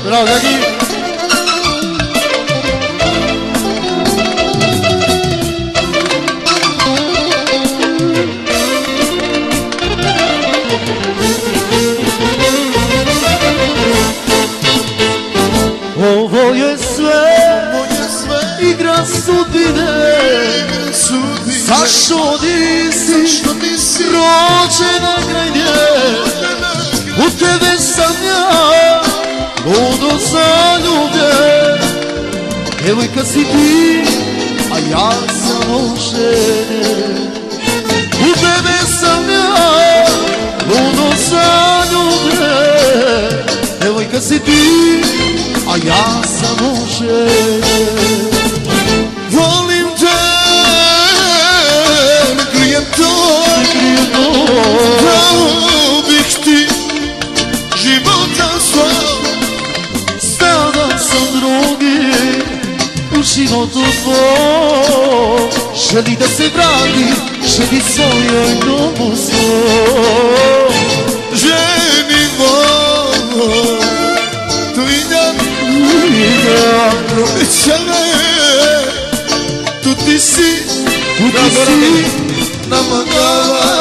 Bravo, Dagi. Ovo je sve igra sudbine, zašto nisi rođena kraj nje? U tebe sam ja ludo zaljubljen, djevojka si ti, a ja sam oženjen. U tebe sam ja ludo zaljubljen, djevojka si ti, a ja sam oženjen. Volim te, ne krijem to, dao bih ti života svoj. Sada sam drugi u životu tvoj, želi da se vrati, želi svojoj domu svoj. Ženi moj, tu ti si, nama dala